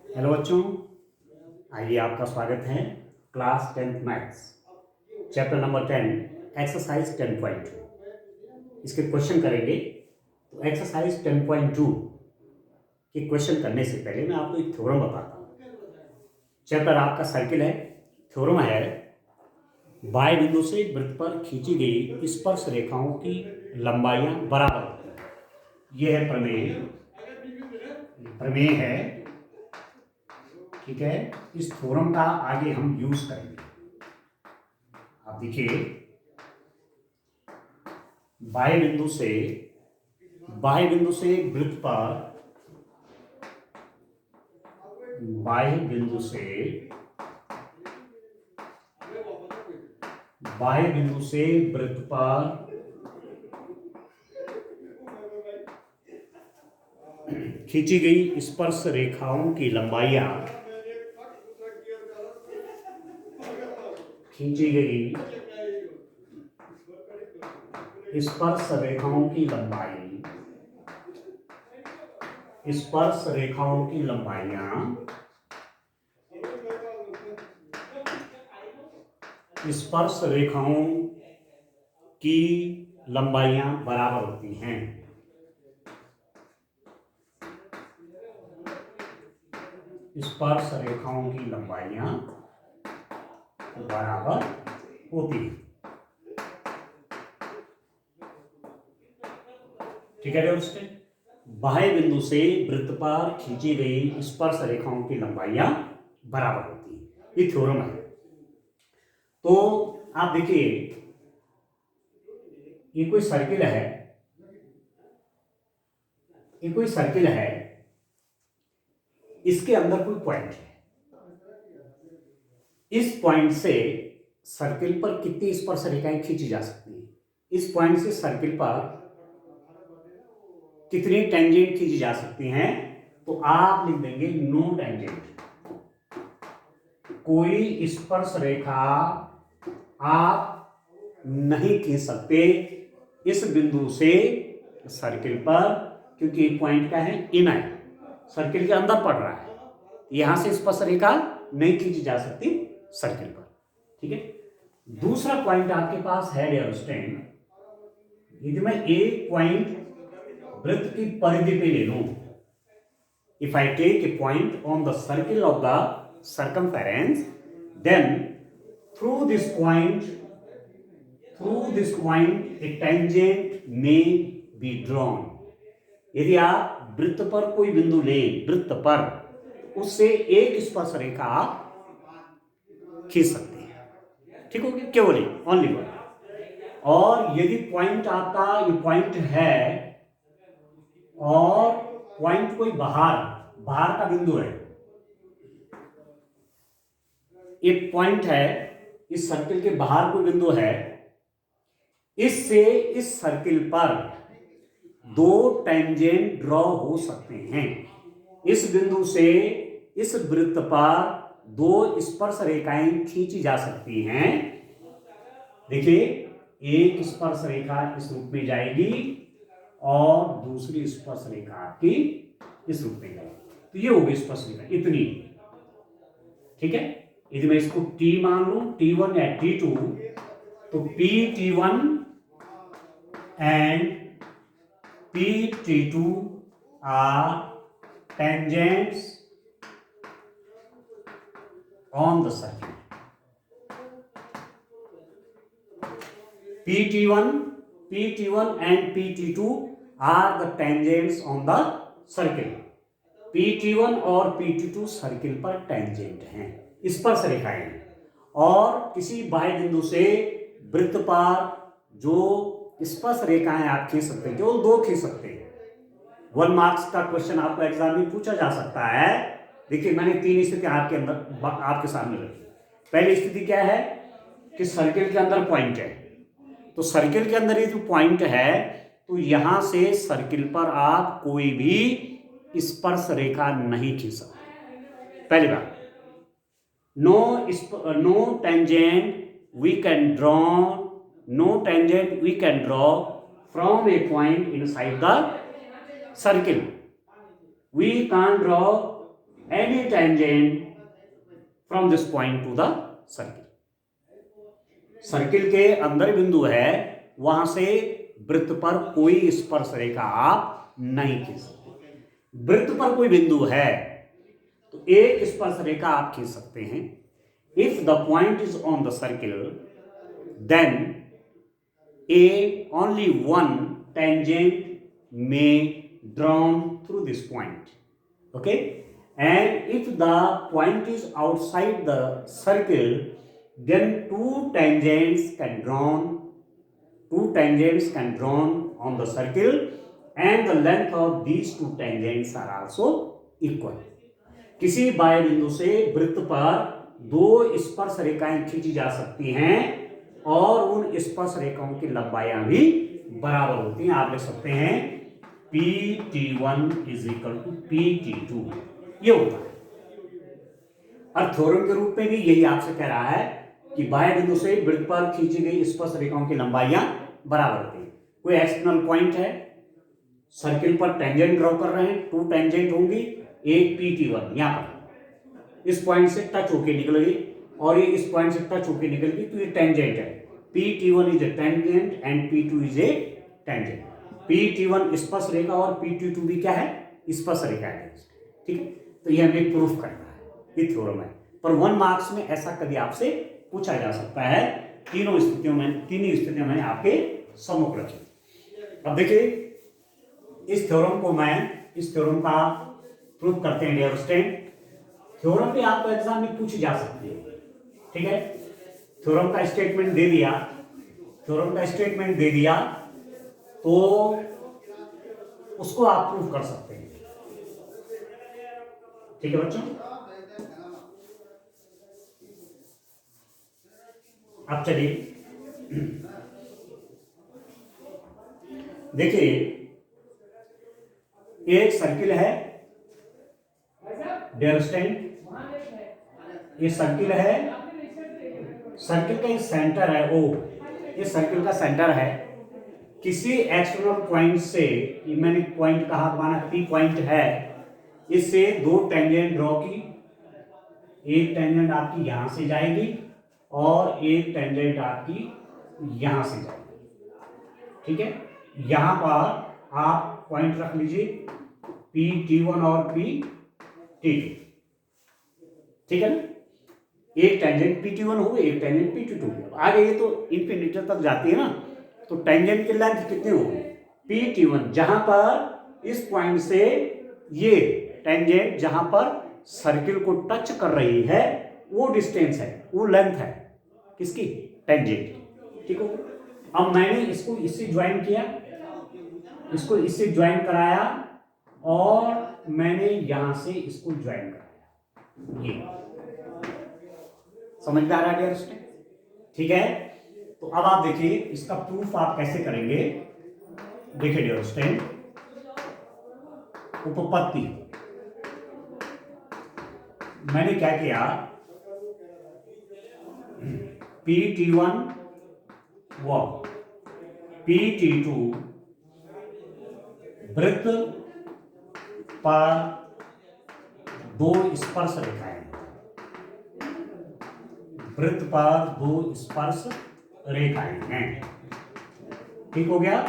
Hello बच्चों, आइए आपका स्वागत है class 10th maths chapter number 10 exercise 10.2 इसके क्वेश्चन करेंगे। तो एक्सरसाइज 10.2 के क्वेश्चन करने से पहले मैं आपको एक थ्योरम बताता हूँ। चैप्टर आपका सर्किल है, थ्योरम है बाह्य बिंदु से वृत्त पर खींची गई स्पर्श रेखाओं की लंबाइयां बराबर होती हैं। यह है प्रमेय, प्रमेय है, ठीक है। इस थ्योरम का आगे हम यूज करेंगे। आप देखिए, बाह्य बिंदु से वृत्त पर, बाह्य बिंदु से वृत्त पर खींची गई स्पर्श रेखाओं की लंबाइयां, खींची गई स्पर्श रेखाओं की लंबाई, स्पर्श रेखाओं की लंबाइयां स्पर्श रेखाओं की लंबाइयां बराबर होती हैं। स्पर्श रेखाओं की लंबाइयां बराबर होती हैं। ठीक है दोस्तों, बाह्य बिंदु से वृत्त पर खींची गई स्पर्श रेखाओं की लंबाइयां बराबर होती हैं। ये थ्योरम है। तो आप देखिए, ये कोई सर्किल है, ये कोई सर्किल है, इसके अंदर कोई पॉइंट है। इस पॉइंट से सर्किल पर कितनी स्पर्श रेखाएं खींची जा सकती हैं? इस पॉइंट से सर्किल पर कितनी टेंजेंट खींची जा सकती हैं? तो आप लिख देंगे नो टेंजेंट। कोई स्पर्श रेखा आप नहीं खींच सकते इस बिंदु से सर्किल पर, क्योंकि पॉइंट क्या है? इनर, सर्किल के अंदर पड़ रहा है। यहां से स्पर्श रेखा नहीं खींची जा सकती सर्किल पर। ठीक है। दूसरा पॉइंट आपके पास है डियर स्टूडेंट, यदि मैं एक पॉइंट वृत्त की परिधि पे ले लूं, if I take a point on the circle of the circumference, then through this point a tangent may be drawn. यदि आप वृत्त पर कोई बिंदु लें, वृत्त पर, उससे एक स्पर्श रेखा आप खींच सकते हैं। ठीक हो गया? केवल ओनली वन। और यदि पॉइंट आपका ये पॉइंट है और पॉइंट कोई बाहर का बिंदु है, एक पॉइंट है, इस सर्किल के बाहर कोई बिंदु है, इससे इस सर्किल पर दो टेंजेंट ड्रॉ हो सकते हैं। इस बिंदु से इस वृत्त पर दो स्पर्श रेखाएं खींची जा सकती हैं। देखिए, एक स्पर्श रेखा इस रूप में जाएगी और दूसरी स्पर्श रेखा आपकी इस रूप में जाएगी। तो ये होगी स्पर्श रेखा इतनी। ठीक है। यदि मैं इसको T मान लूं, T1 या T2, तो PT1 and PT2 are tangents on the circle. PT1 and PT2 are the tangents on the circle. PT1 और PT2 सर्किल पर टेंजेंट हैं, स्पर्श रेखाएं हैं। और किसी बाह्य बिंदु से वृत्त पर जो स्पर्श रेखाएं आप खींच सकते हैं, केवल दो खींच सकते हैं। 1 मार्क्स का क्वेश्चन आपको एग्जाम में पूछा जा सकता है। देखिए, मैंने 3 स्थिति आपके सामने रखी। पहली स्थिति क्या है कि सर्किल के अंदर पॉइंट है, तो सर्किल के अंदर ये जो पॉइंट है, तो यहां से सर्किल पर आप कोई भी स्पर्श रेखा नहीं खींच सकते। पहली बात, no tangent we can draw from a point inside the circle. We can't draw any tangent from this point to the circle. Circle के अंदर बिंदु है, वहां से वृत्त पर कोई स्पर्श रेखा आप नहीं खींच सकते। वृत्त पर कोई बिंदु है तो एक स्पर्श रेखा आप खींच सकते हैं। If the point is on the circle then only one tangent may drawn through this point, okay, and if the point is outside the circle then two tangents can drawn on the circle and the length of these two tangents are also equal. किसी बाह्य बिंदु से वृत्त पर दो स्पर्श रेखाएं खींची जा सकती हैं और उन स्पर्श रेखाओं की लंबाइयां भी बराबर होती हैं। आप लिख सकते हैं PT1 = PT2, ये होता है। और थ्योरम के रूप में भी यही आपसे कह रहा है कि बाह्य बिंदु से वृत्त पर खींची गई स्पर्श रेखाओं की लंबाइयां बराबर होती हैं। कोई एक्सटर्नल पॉइंट है, सर्किल पर टेंजेंट ड्रॉ कर रहे हैं, टू टेंजेंट होंगी, एक PT1 यहां पर इस पॉइंट से टच होके निकल गई और ये इस पॉइंट से टच होके निकल गई, तो ये टेंजेंट है। PT1 is a tangent and P2 is a tangent. PT1 स्पर्श रेखा और PT2 भी क्या है, स्पर्श रेखा है, ठीक है। तो ये हमें प्रूफ करना है, ये थ्योरम है। पर 1 मार्क्स में ऐसा कभी आपसे पूछा जा सकता है। तीनों स्थितियों में आपके सम्मुख रखी। अब देखिए इस थ्योरम का प्रूफ करते हैं डियर स्टूडेंट। थ्योरम पे आपको एग्जाम में पूछी जा सकती है, ठीक है। थ्योरम का स्टेटमेंट दे दिया तो उसको आप प्रूफ कर सकते हैं, ठीक है बच्चों। अब चलिए देखिए, एक सर्किल है डियर स्टूडेंट, ये सर्किल है, सर्किल का एक सेंटर है O, ये सर्किल का सेंटर है। किसी एक्सटर्नल पॉइंट से, मैंने पॉइंट कहा माना P पॉइंट है, इससे दो टेंजेंट ड्रॉ की, एक टेंजेंट आपकी यहां से जाएगी और एक टेंजेंट आपकी यहां से जाएगी, ठीक है। यहां पर आप पॉइंट रख लीजिए PT1 और PT2, ठीक है ना। एक टेंजेंट PT1 हो गई, एक टेंजेंट PT2 हो गया। आगे ये तो इंफिनिटी तक जाती है ना, तो टेंजेंट की लेंथ कितनी होगी, PT1, जहां पर इस पॉइंट से ये टेंजेंट जहां पर सर्किल को टच कर रही है वो डिस्टेंस है, वो लेंथ है किसकी, टेंजेंट की, ठीक हो। अब मैंने इसको इससे ज्वाइन किया, इसको इससे ज्वाइन कराया और मैंने यहां से इसको ज्वाइन कराया, ये समझ में आ रहा है डियर स्टूडेंट, ठीक है। तो अब आप देखिए इसका प्रूफ आप कैसे करेंगे। देखिए डियर स्टूडेंट, उपपत्ति मैंने क्या किया, PT1 व PT2 वृत्त पर दो स्पर्श रेखाएं, वृत्त पर दो स्पर्श रेखाएं हैं, ठीक हो गया।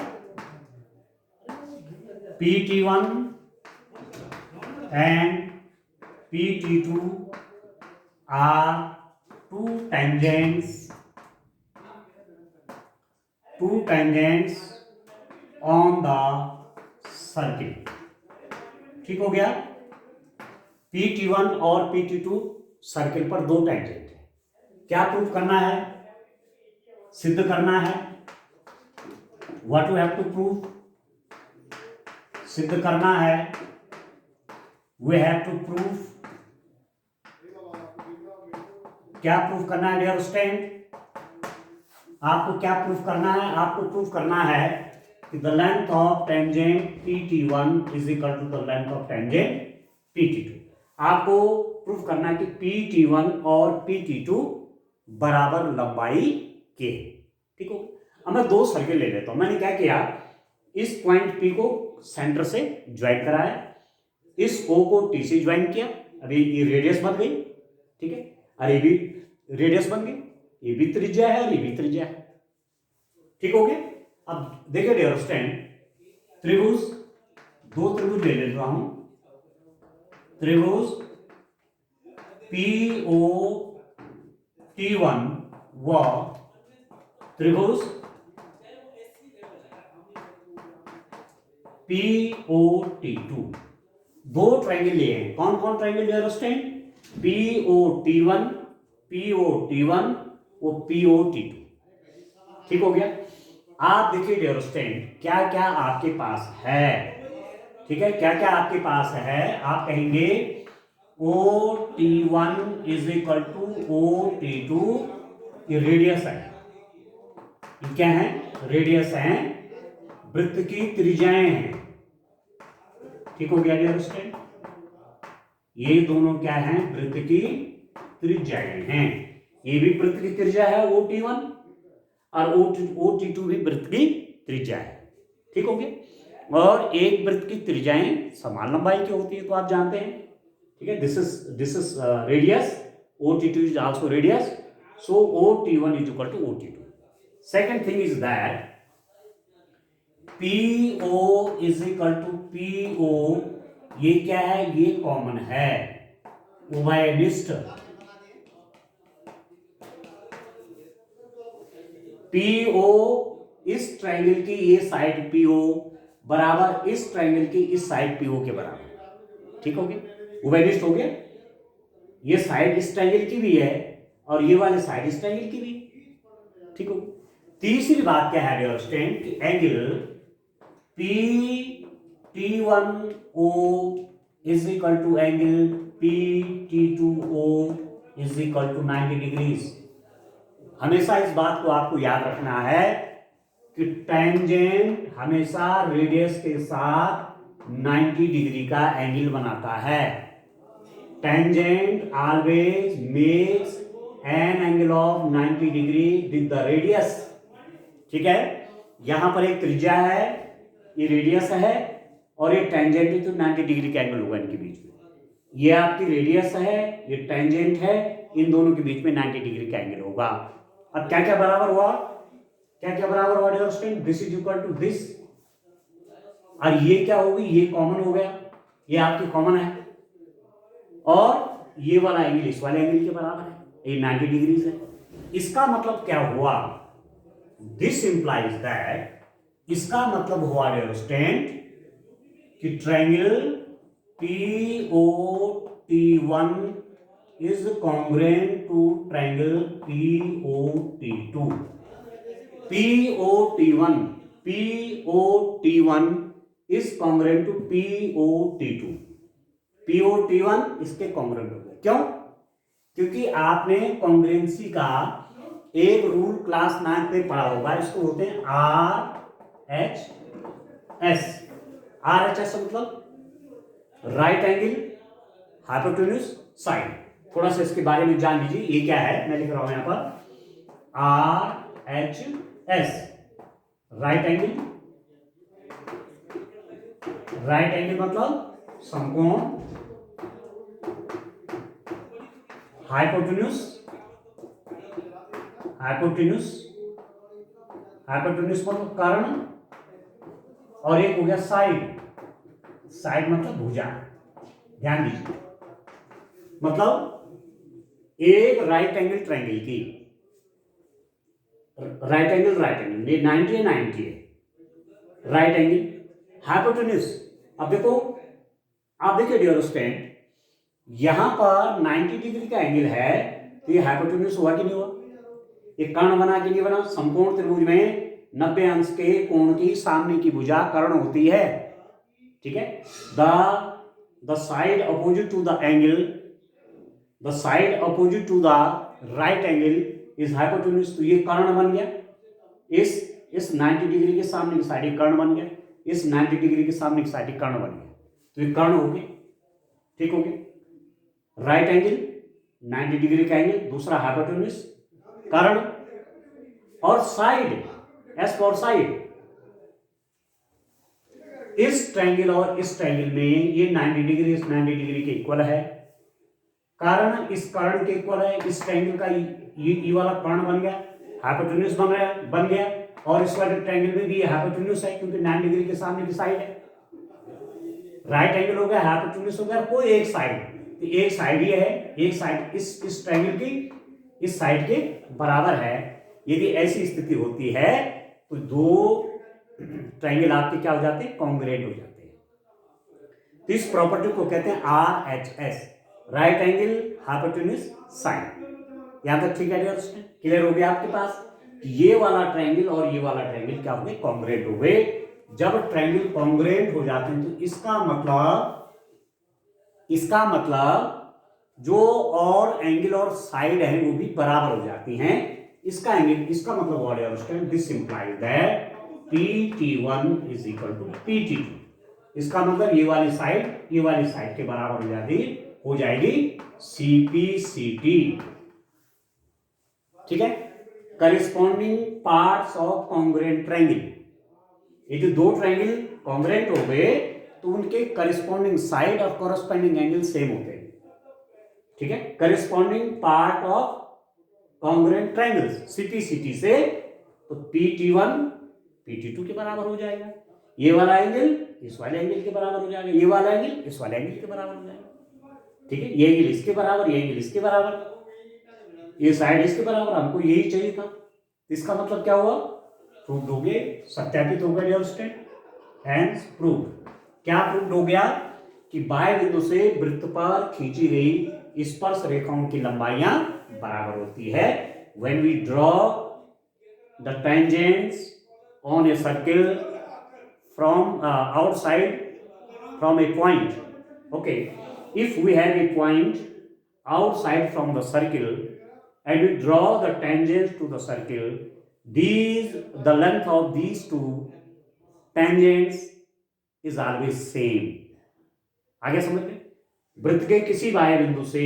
PT1 and PT2 are two tangents on the circle, ठीक हो गया। PT1 और PT2 सर्किल पर दो टेंजेंट है। क्या प्रूफ करना है, सिद्ध करना है, what you have to prove, सिद्ध करना है, वी हैव टू प्रूव। क्या प्रूफ करना है डियर स्टूडेंट, आपको क्या प्रूफ करना है, आपको प्रूफ करना है कि the length of tangent PT1 is equal to the length of tangent PT2। आपको प्रूफ करना है कि PT1 और PT2 बराबर लंबाई के, ठीक हो। अब मैं दो सर्किल ले लेता हूं। मैंने क्या किया, इस पॉइंट P को सेंटर से ज्वाइन कराया, इस O को T से ज्वाइन किया अभी ये रेडियस बन गई, ठीक है, और ये भी रेडियस बन गई, ये भी त्रिज्या है और ये भी त्रिज्या है, ठीक हो गया। अब देखिए डियर स्टूडेंट, त्रिभुज, दो त्रिभुज ले लेता हूं, त्रिभुज POT1 व त्रिभुज POT2, दो ट्रायंगल लिए हैं। कौन कौन ट्रायंगल डियर स्टूडेंट? POT1 वो POT2, ठीक हो गया। आप देखिए डियर स्टूडेंट, क्या क्या आपके पास है, ठीक है, क्या क्या आपके पास है। आप कहेंगे OT1 is equal to OT2, ये रेडियस है, ये क्या है? रेडियस है, वृत्त की त्रिज्याएं हैं, ठीक हो गया डियर स्टूडेंट। ये दोनों क्या हैं? वृत्त की त्रिज्याएं हैं। ये भी वृत्त की त्रिज्या है OT1 और OT2 भी वृत्त की त्रिज्या है, ठीक हो गया। और एक वृत्त की त्रिज्याएं समान लंबाई की होती है, तो आप जानते हैं, ठीक है। This is radius, OT2 is also radius, so OT1 is equal to OT2। Second thing is that PO is equal to PO, ये क्या है? ये कॉमन है, उभयनिष्ठ। PO इस ट्रायंगल की ये साइड PO बराबर इस ट्रायंगल की इस साइड PO के बराबर, ठीक हो गया, उभयनिष्ठ हो गया। ये साइड इस ट्रायंगल की भी है और ये वाले साइड इस ट्रायंगल की भी, ठीक हो। तीसरी बात क्या है dear student? Angle PT1O is equal to angle PT2O is equal to 90 degrees. हमेशा इस बात को आपको याद रखना है कि टेंजेंट हमेशा रेडियस के साथ 90 डिग्री का एंगल बनाता है। Tangent always makes an angle of 90 degree with the radius, ठीक है। यहां पर एक त्रिज्या है, ये रेडियस है और ये टेंजेंट है, तो 90 डिग्री का एंगल होगा इनके बीच में। ये आपकी रेडियस है, ये टेंजेंट है, इन दोनों के बीच में 90 डिग्री का एंगल होगा। अब क्या क्या बराबर हुआ? क्या क्या बराबर हुआ dear student? This is equal to this, और ये क्या होगी? ये कॉमन हो गया, ये आपकी कॉमन है, और ये वाला एंगल इस वाले एंगल के बराबर है, ये 90 डिग्री है। इसका मतलब क्या हुआ? दिस इंप्लाइज दैट, इसका मतलब हुआ डियर स्टूडेंट कि triangle POT1 is congruent to triangle POT2। POT1 is congruent to POT2। POT1 इसके कॉन्ग्रुएंट हो गया। क्यों? क्योंकि आपने कॉन्ग्रुएंसी का एक रूल क्लास 9 में पढ़ा होगा, इसको होते हैं RHS। RHS मतलब राइट एंगल, हाइपोटेन्यूज, साइड। थोड़ा सा इसके बारे में जान लीजिए, ये क्या है, मैं लिख रहा हूं यहां पर RHS, right angle. Right angle मतलब समकोण, हाइपोटेन्यूज मतलब कर्ण, और एक हो गया साइड। साइड मतलब भुजा, ध्यान दीजिए। मतलब एक राइट एंगल ट्रायंगल की, राइट एंगल ये 90 है, 90 है, राइट एंगल हाइपोटेन्यूज। अब देखो, आप देखिए डियर स्टूडेंट, यहां पर 90 डिग्री का एंगल है, तो ये हाइपोटेन्यूज हुआ कि नहीं हुआ? ये कर्ण बना कि नहीं बना? समकोण त्रिभुज में 90 अंश के कोण की सामने की भुजा कर्ण होती है, ठीक है। The side opposite to the angle, the side opposite to the right angle is hypotenuse, तो ये कर्ण बन गया। इस 90 डिग्री के सामने की साइड कर्ण बन गया, इस 90 डिग्री के सामने की साइड कर्ण बन गया, तो ये कर्ण हो गए, ठीक हो गया। राइट एंगल 90 डिग्री का एंगल, दूसरा हाइपोटेन्यूज, कर्ण, और साइड, एस फॉर साइड। इस ट्रायंगल और इस ट्रायंगल में ये 90 डिग्री इस 90 डिग्री के इक्वल है, कर्ण इस कर्ण के इक्वल है, इस ट्रायंगल का ये वाला कर्ण बन गया, हाइपोटेन्यूज बन गया, और इस वाले ट्रायंगल में भी हाइपोटेन्यूज है क्योंकि 9 डिग्री के सामने की साइड है। राइट एंगल हो गया, हाइपोटेन्यूज हो गया, कोई एक साइड, तो एक साइड ये है, एक साइड इस ट्रायंगल की इस साइड के बराबर है। यदि ऐसी स्थिति होती है तो दो ट्रायंगल आपके क्या हो जाते हैं, कॉन्ग्रुएंट हो जाते हैं। तो इस प्रॉपर्टी को कहते हैं RHS, right angle hypotenuse side. यहां तक ठीक है दोस्तों, क्लियर हो गया आपके पास? ये वाला ट्रायंगल और ये वाला ट्रायंगल क्या हो गए, कॉन्ग्रुएंट हो गए। जब ट्रायंगल कॉन्ग्रुएंट हो जाते हैं तो इसका मतलब जो और एंगल और साइड है वो भी बराबर हो जाती हैं। इसका एंगल, इसका मतलब व्हाट है, this implies that PT1 is equal to PT2। इसका मतलब ये वाली साइड के बराबर हो जाएगी CPCT। ठीक है, corresponding parts of congruent triangle. ये जो दो ट्रायंगल कॉन्ग्रुएंट हो गए तो उनके करिस्पॉन्डिंग साइड और कॉरस्पॉन्डिंग एंगल सेम होते हैं। ठीक है, corresponding part of congruent triangles CPCT से, तो PT1 PT2 के बराबर हो जाएगा, ये वाला एंगल इस वाले एंगल के बराबर हो जाएगा, ये वाला एंगल इस वाले एंगल के बराबर हो जाएगा। ठीक है, ये एंगल इसके बराबर, ये एंगल इसके बराबर, ये साइड इसके बराबर, हमको यही चाहिए था। इसका मतलब क्या हुआ, प्रूव्ड हो गया, सत्यापित हो गया डियर स्टूडेंट, हेंस प्रूव्ड। क्या प्रूव्ड हो गया कि बाह्य बिंदु से वृत्त पर खींची गई स्पर्श रेखाओं की लंबाइयां बराबर होती है। When we draw the tangents on a circle from outside from a point, okay, if we have a point outside from the circle and we draw the tangents to the circle, the length of these two tangents is always same। आगे समझ में, वृत्त के किसी बाह्य बिंदु से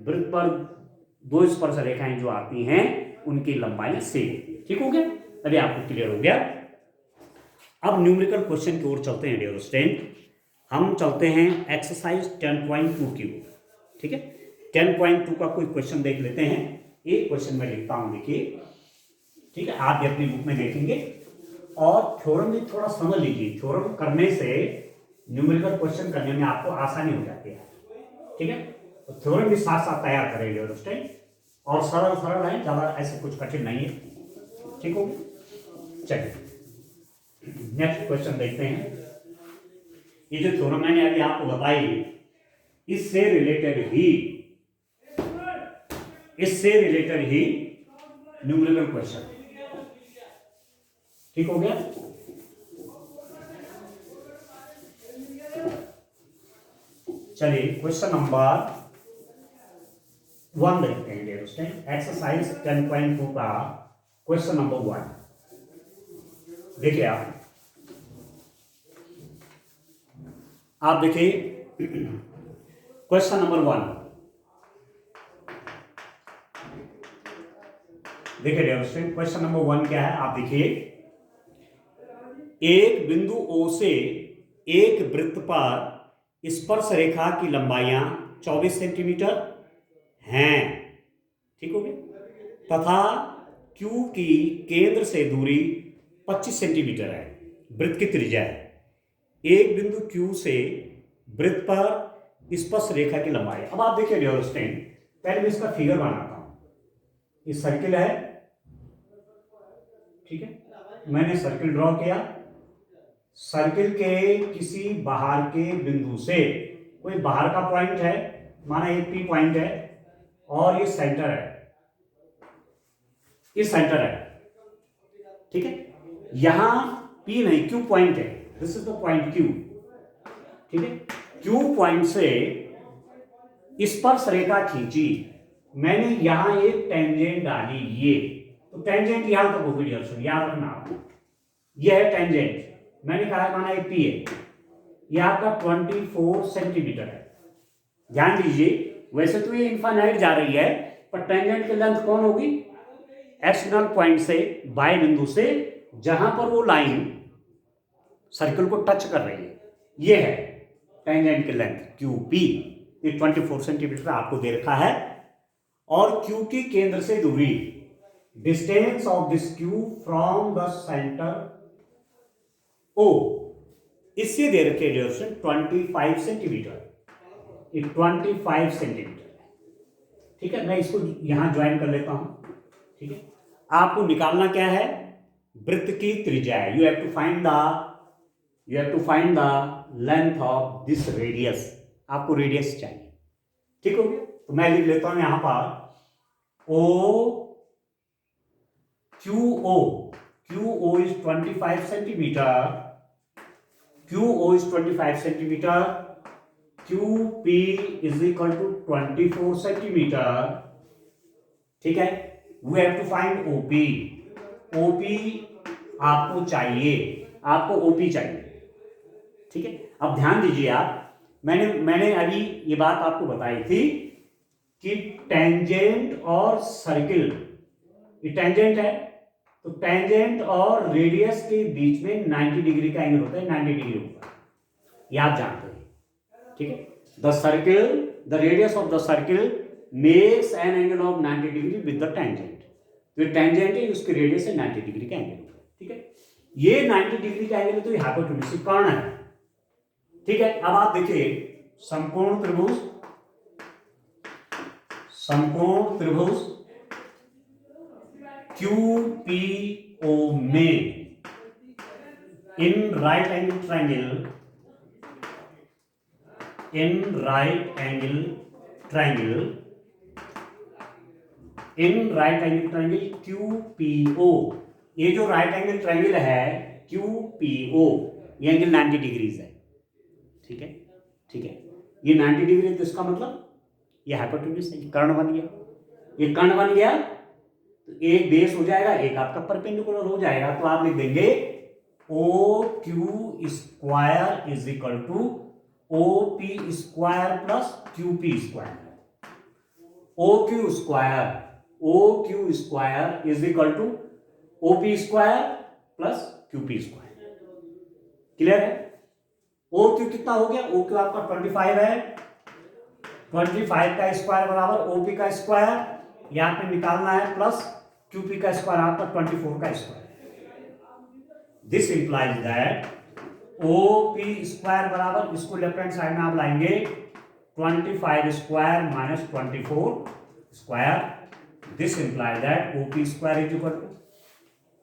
वृत्त पर दो स्पर्श रेखाएं जो आती हैं उनकी लंबाई सेम होती है। ठीक हो गया, अभी आपको क्लियर हो गया। अब न्यूमेरिकल क्वेश्चन की ओर चलते हैं डियर स्टूडेंट। हम चलते हैं एक्सरसाइज 10.2 की ओर। ठीक है, 10.2 का कोई क्वेश्चन देख लेते हैं। एक क्वेश्चन में लिखता हूं, देखिए। ठीक है, आप भी अपनी बुक में देखेंगे और थ्योरम भी थोड़ा समझ लीजिए। थ्योरम करने से न्यूमेरिकल क्वेश्चन करने में आपको आसानी हो जाती है। ठीक है, तो थ्योरम भी साथ साथ तैयार करेंगे दोस्तों, और सरल सरल है, ज्यादा ऐसे कुछ कठिन नहीं है। ठीक हो, चलिए नेक्स्ट क्वेश्चन देखते हैं। ये जो थ्योरम मैंने अभी आपको बताई, इससे रिलेटेड ही न्यूमेरिकल क्वेश्चन। ठीक हो गया, चलिए क्वेश्चन नंबर 1 देखते हैं डियर स्टूडेंट। एक्सरसाइज 10.2 का क्वेश्चन नंबर 1 देखिए। आप देखिए क्वेश्चन नंबर 1 देखिए डियर स्टूडेंट। क्वेश्चन नंबर 1 क्या है, आप देखिए। एक बिंदु O से एक वृत्त पर स्पर्श रेखा की लंबाइयां 24 सेंटीमीटर हैं। ठीक हो गया, तथा Q की केंद्र से दूरी 25 सेंटीमीटर है, वृत्त की त्रिज्या है। एक बिंदु Q से वृत्त पर स्पर्श रेखा की लंबाई। अब आप देखिए डियर स्टूडेंट, पहले मैं इसका फिगर बनाता हूं। ये सर्किल है, ठीक है, मैंने सर्किल ड्रॉ किया। सर्किल के किसी बाहर के बिंदु से, कोई बाहर का पॉइंट है, माना ये P पॉइंट है और ये सेंटर है, ये सेंटर है। ठीक है, यहां P नहीं, Q पॉइंट है, this is the point Q। ठीक है, Q पॉइंट से स्पर्श रेखा खींची मैंने, यहां एक टेंजेंट डाली, ये तो टेंजेंट यहां तक होगी डियर स्टूडेंट, याद रखना। ये है टेंजेंट, मैंने कहा माना एक P है, यह आपका 24 सेंटीमीटर है। ध्यान दीजिए, वैसे तो ये इनफाइनाइट जा रही है, पर टेंजेंट की लेंथ कौन होगी, एक्सटर्नल पॉइंट से, बाह्य बिंदु से, जहां पर वो लाइन सर्किल को टच कर रही है, ये है टेंजेंट की लेंथ QP। ये 24 सेंटीमीटर आपको दे रखा है। और क्यू की केंद्र से दूरी, distance of this Q from the centre O, इससे दे रखे ड्यूरेशन 25 सेंटीमीटर, 25 सेंटीमीटर। ठीक है, मैं इसको यहां ज्वाइन कर लेता हूं। ठीक है, आपको निकालना क्या है, वृत्त की त्रिज्या है। You have to find the length of this radius, आपको रेडियस चाहिए। ठीक हो गया, तो मैं लिख लेता हूं यहां पर O Q O is 25 centimetre, Q O is 25 centimetre, Q P is equal to 24 centimetre. ठीक है, we have to find OP, OP आपको चाहिए, आपको ओपी चाहिए। ठीक है, अब ध्यान दीजिए आप, मैंने अभी ये बात आपको बताई थी कि टेंजेंट और सर्किल, ये टेंजेंट है तो टेंजेंट और रेडियस के बीच में 90 डिग्री का एंगल होता है, 90 डिग्री होता है, ये आप जानते हैं। ठीक है, the radius of the circle makes an angle of 90 degree with the tangent. तो टेंजेंट है, उसकी रेडियस से 90 डिग्री का एंगल होता है। ठीक है, ये 90 डिग्री का एंगल है, तो ये हाइपोटेन्यूज कर्ण है। ठीक है, अब आप देखिए समकोण त्रिभुज QPO में in right angle triangle QPO, ये जो राइट एंगल ट्रायंगल है QPO, ये एंगल 90 डिग्रीज है। ठीक है, ये 90 डिग्री, तो इसका मतलब ये हाइपोटेन्यूज है, कर्ण बन गया। ये कर्ण बन गया तो एक बेस हो जाएगा, एक आपका परपेंडिकुलर हो जाएगा। तो आप लिख देंगे O Q square is equal to O P square plus Q P square. O Q square is equal to O P square plus Q P square. Clear है? ओ क्यू कितना हो गया? ओ क्यू आपका 25 है, 25 का square बराबर OP का square, यहां पे निकालना है, प्लस क्यूपी का स्क्वायर आपका 24 का square. This implies that OP square बराबर, इसको लेफ्ट हैंड साइड में आप लाएंगे 25 square minus 24 square. This implies that OP square is equal to,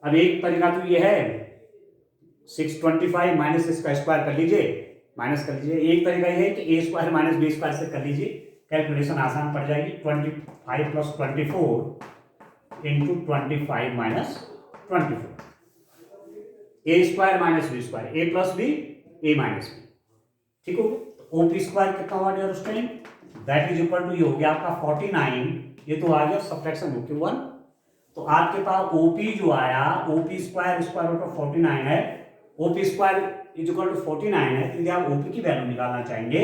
अब एक तरीका तो ये है 625 माइनस इसका स्क्वायर कर लीजिए, माइनस कर लीजिए। एक तरीका ये है कि A square minus B square से कर लीजिए, कैलकुलेशन आसान पड़ जाएगी। 25 plus 24 into 25 minus 24, A square minus B square, A plus B, A minus B. ठीक हो गया? ओपी स्क्वायर कितना हुआ dear student? That is equal to, ये हो गया आपका 49, ये तो आ गया सब्ट्रैक्शन होके 1। तो आपके पास ओपी जो आया, OP square square root of 49 है, OP square is equal to 49 है, तो यदि आप ओपी की वैल्यू निकालना चाहेंगे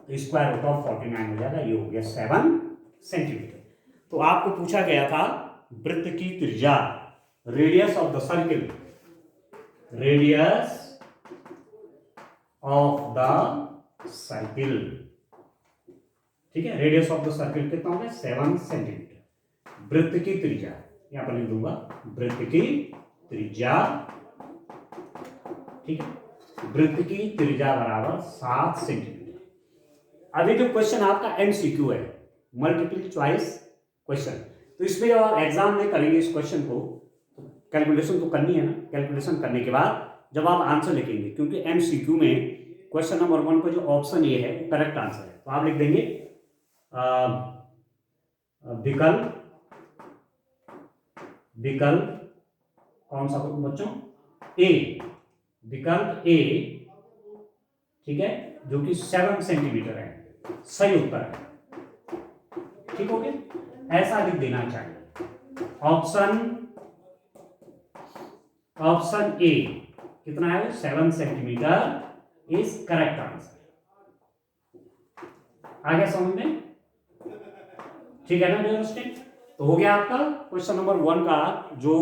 तो स्क्वायर रूट ऑफ 49 हो जाएगा, ये हो गया 7 सेंटीमीटर। तो आपको पूछा गया था वृत्त की त्रिज्या, radius of the circle, radius of the circle. ठीक है, रेडियस ऑफ द सर्किल कितना हो गया? 7 सेंटीमीटर। वृत्त की त्रिज्या यहां पर लिख दूंगा, वृत्त की त्रिज्या। ठीक है, वृत्त की त्रिज्या बराबर 7 सेंटीमीटर। अभी जो क्वेश्चन आपका एमसीक्यू है, मल्टीपल चॉइस क्वेश्चन, तो इसमें जब आप एग्जाम में करेंगे इस क्वेश्चन को, तो कैलकुलेशन तो करनी है ना, कैलकुलेशन करने के बाद जब आप आंसर लिखेंगे, क्योंकि एमसीक्यू में क्वेश्चन नंबर 1 का जो ऑप्शन ये है वो करेक्ट आंसर है, तो आप लिख देंगे विकल्प कौन सा बच्चों? ए, विकल्प ए। ठीक है, जो कि 7 सेंटीमीटर है, सही उत्तर है। ठीक हो गया, ऐसा लिख देना चाहिए। ऑप्शन ए कितना है? 7 सेंटीमीटर इज करेक्ट आंसर। आ गया समझ में? ठीक है ना डियर स्टूडेंट? तो हो गया आपका क्वेश्चन नंबर 1 का, जो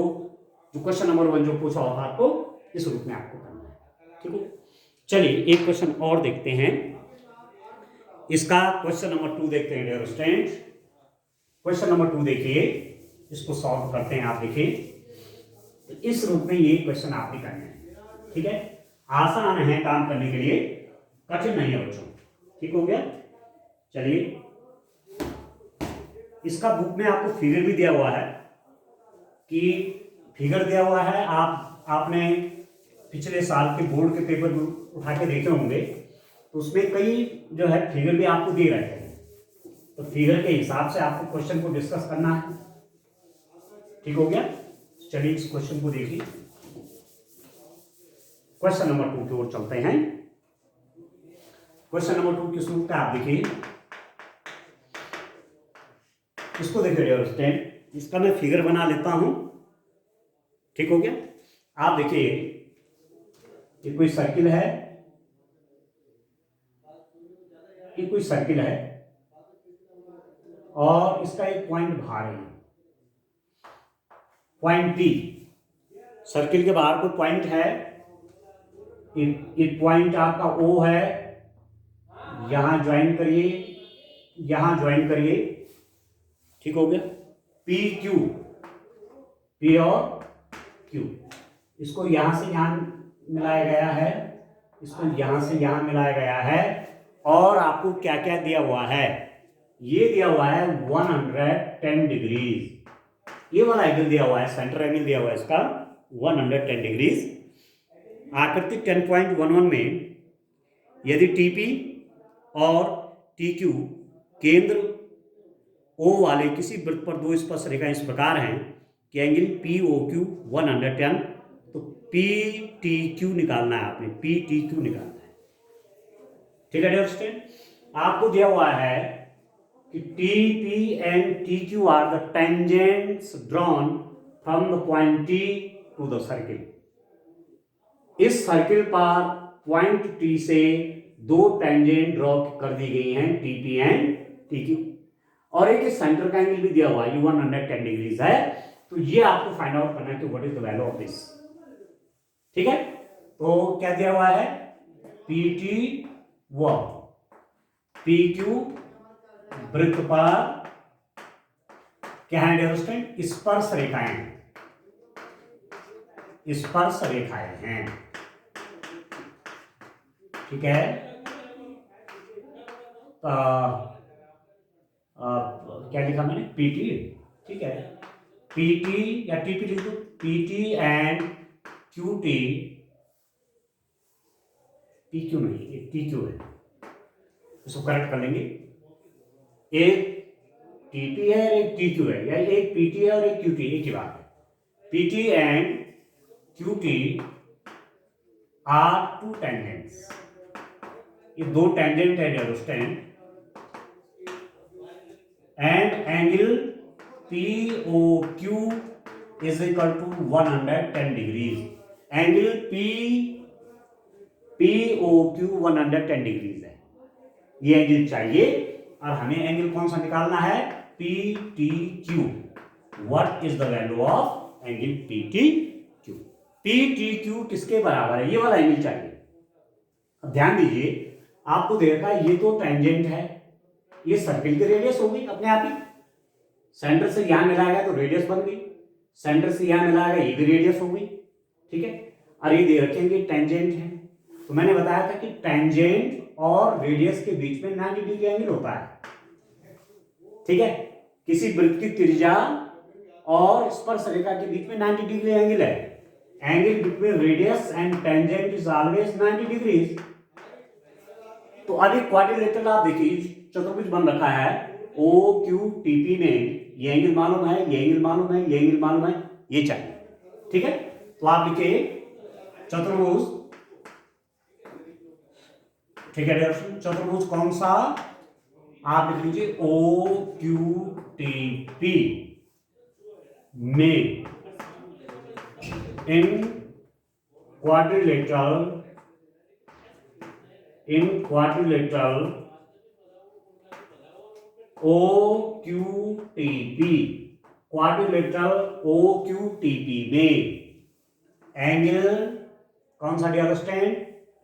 क्वेश्चन नंबर 1 जो पूछा होगा आपको इस रूप में आपको करना है। ठीक है, चलिए एक क्वेश्चन और देखते हैं इसका क्वेश्चन नंबर 2 देखते हैं डियर स्टूडेंट। क्वेश्चन नंबर 2 देखिए, इसको सॉल्व करते हैं। आप देखिए तो इस रूप में ये क्वेश्चन आपने करना है, ठीक है। आसान है काम करने के लिए, कठिन नहीं है बच्चों, ठीक हो गया। चलिए, इसका बुक में आपको फिगर भी दिया हुआ है कि फिगर दिया हुआ है। आपने पिछले साल के बोर्ड के पेपर उठा के देखे होंगे, तो उसमें कई जो है फिगर भी आपको दे रहे थे। तो फिगर के हिसाब से आपको क्वेश्चन को डिस्कस करना है, ठीक हो गया। चलिए इस क्वेश्चन को देखिए। क्वेश्चन नंबर 2 की ओर चलते हैं। क्वेश्चन नंबर 2 किस रूप का आप देखिए, इसको देखिए डियर स्टूडेंट। इसका मैं फिगर बना लेता हूं, ठीक हो गया। आप देखिए, ये कोई सर्किल है, ये कोई सर्किल है और इसका एक पॉइंट बाहर है, पॉइंट P। सर्किल के बाहर कोई पॉइंट है, एक पॉइंट आपका O है, यहां ज्वाइन करिए, यहां ज्वाइन करिए, ठीक हो गया। P Q, P और Q, इसको यहां से यहां मिलाया गया है, इसको यहां से यहां मिलाया गया है। और आपको क्या क्या दिया हुआ है, ये दिया हुआ है 110 डिग्रीज। ये वाला एंगल दिया हुआ है, सेंटर एंगल दिया हुआ है इसका 110 डिग्रीज। आकृति 10.11 में यदि TP और TQ केंद्र O वाले किसी वृत्त पर दो स्पर्श रेखाएं इस प्रकार हैं कि एंगल POQ 110, तो PTQ निकालना है आपने, PTQ निकालना है, ठीक है डियर स्टूडेंट। आपको दिया हुआ है कि TP and TQ are the tangents drawn from the point T to the circle। इस सर्किल पर पॉइंट T से दो टेंजेंट ड्रॉ कर दी गई हैं, TP एंड TQ, और एक सेंटर का एंगल भी दिया हुआ है, 110 डिग्रीज है। तो ये आपको फाइंड आउट करना है कि what is the value of this, ठीक है। तो क्या दिया हुआ है, PT व PQ वृत्त पर क्या है डियर स्टूडेंट, स्पर्श रेखाएं, स्पर्श रेखाएं हैं, ठीक है। क्या लिखा मैंने, PT, ठीक है। PT या TP लिख दो, PT एंड QT, PQ नहीं, एक TQ है, इसको करेक्ट कर लेंगे। एक TP है और एक TQ है, या एक PT है और एक QT, एक ही बात है। PT and QT are two tangents, ये दो टेंजेंट है dear student, and angle POQ is equal to 110 degrees. Angle POQ 110 degrees है, ये एंगल चाहिए। और हमें एंगल कौन सा निकालना है, PTQ। What is the value of angle PTQ। PTQ किसके बराबर है, ये वाला एंगल चाहिए। अब ध्यान दीजिए, आपको दे रखा है ये तो टेंजेंट है, ये सर्किल की रेडियस हो गई अपने आप ही। सेंटर से यहां मिलाया गया तो रेडियस बन गई, सेंटर से यहां मिलाया गया ये भी रेडियस हो गई, ठीक है। और ये दे रखेंगे टेंजेंट है, तो मैंने बताया था कि टेंजेंट और रेडियस के बीच में 90 डिग्री एंगल होता है, ठीक है। किसी वृत्त की त्रिज्या और स्पर्श रेखा के बीच में 90 डिग्री एंगल है। Angle between radius and tangent is always 90 degrees. तो अभी क्वाड्रिलेटरल आप देखिए, चतुर्भुज बन रखा है OQTP में, ये एंगल मालूम है, ये एंगल मालूम है, ये एंगल मालूम है, ये चाहिए, ठीक है। तो आप लिखिए चतुर्भुज, ठीक है। चतुर्भुज कौन सा, आप लिख लीजिए OQTP में in quadrilateral OQTP, quadrilateral OQTP में एंगल कौन सा dear student,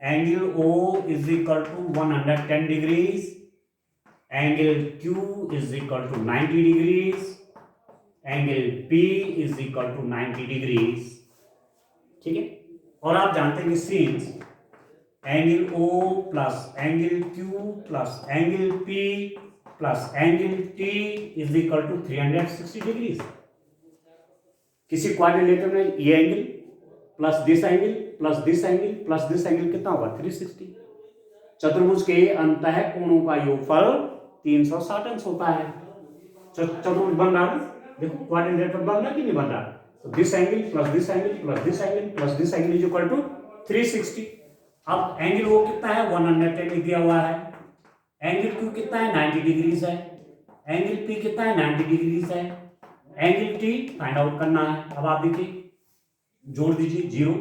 angle O is equal to 110 degrees, angle Q is equal to 90 degrees, angle P is equal to 90 degrees, ठीक है। और आप जानते हैं कि since angle O plus angle Q plus angle P plus angle T is equal to 360 degrees. किसी quadrilateral में ये angle plus this angle plus this angle plus this angle कितना होगा 360। चतुर्भुज के अंतः कोणों का योगफल 360 अंश होता है। चतुर्भुज बन रहा है ना, देखो क्वाड्रिलेटरल बन रहा है कि नहीं बन रहा। तो this angle plus this angle plus this angle plus this angle is equal to 360। अब एंगल वो कितना है 110 दिया हुआ है, एंगल Q कितना है 90 डिग्रीज है, एंगल P कितना है 90 डिग्रीज है, एंगल T फाइंड आउट करना है। अब आप देखिए जोड़ दीजिए 0,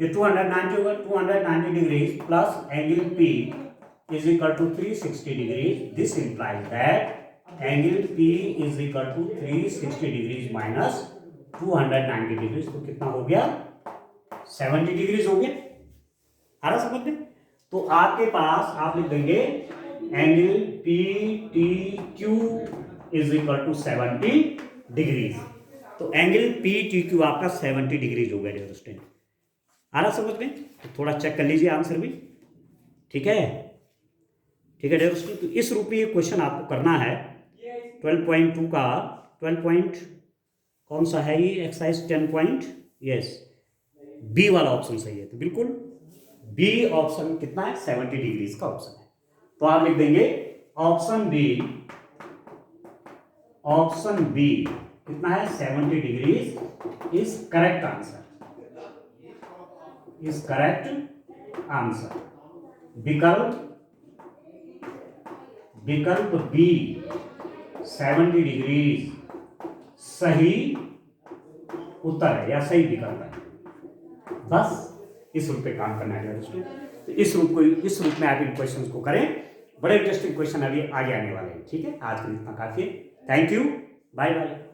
ये 290 होगा, 290 degrees plus angle P is equal to 360 degrees. This implies that angle P is equal to 360 degrees minus 290 degrees, तो कितना हो गया 70 डिग्रीज हो गया। आ रहा समझ में। तो आपके पास आप लिख देंगे angle PTQ is equal to 70 degrees. तो एंगल PTQ आपका 70 डिग्रीज हो गया डियर स्टूडेंट। आ रहा समझ में। तो थोड़ा चेक कर लीजिए आंसर भी, ठीक है, ठीक है डियर स्टूडेंट। तो इस रूप में ये क्वेश्चन आपको करना है 12.2 का 12 कौन सा है ये एक्सरसाइज 10 यस बी वाला ऑप्शन सही है। तो बिल्कुल बी ऑप्शन कितना है 70 डिग्रीज का ऑप्शन है। तो आप लिख देंगे ऑप्शन बी कितना है 70 degrees is correct answer, is correct answer. विकल्प बी 70 डिग्रीज सही उत्तर है या सही विकल्प है। बस इस रूप पे काम करना है दोस्तों। तो इस रूप में आप इन क्वेश्चंस को करें। बड़े इंटरेस्टिंग क्वेश्चन अभी आगे आने वाले हैं, ठीक है। आज के लिए इतना काफी है। Thank you, bye bye.